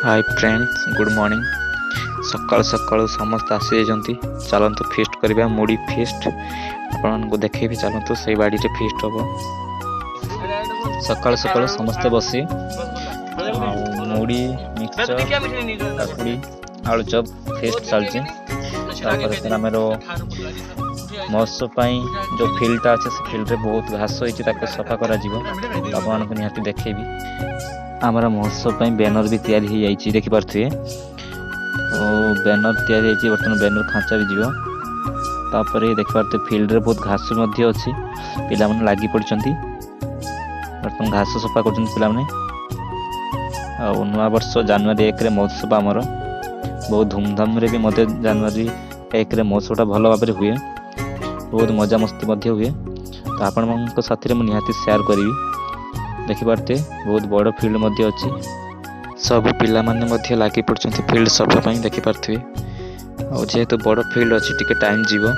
Hi friends, good morning. सकाल सकाल समस्त आसी जाती। चलतु फिस्ट करवा, मुड़ी फिस्ट आपको देखेबी। चलतु से बाड़ी फिस्ट हम सकाल सकाल समस्ते बसी मुड़ी मिक्सचर काकुड़ी आलू चप फिस्ट चलती। आमर महोत्सव जो फिल्डटा अच्छे से फिल्ड में बहुत घास होती सफा कर निहाती देखेबी। आमर महोत्सव बैनर भी तैयारी हो जाइए, देखिपे बैनर तैयारी बर्तमान बैनर खाँचा भी जीव। तापर देखिपे फिल्ड में बहुत घास अच्छी, पिला माने लगी पड़ती बर्तमान घास सफा कर पिला। नुआ वर्ष जनवरी 1 महोत्सव आमर बहुत धूमधाम रे भी जनवरी 1 महोत्सवटा भल भाव हुए, बहुत मजा मस्ती हुए। तो आपण साथी मुझे निहाती शेयर करी। देखिपे बहुत बड़ फिल्ड अच्छी, सब पिला माने लगी पड़ते फिल्ड सफा। देखिपे जेहेतु बड़ फिल्ड अच्छी टिके टाइम जीव।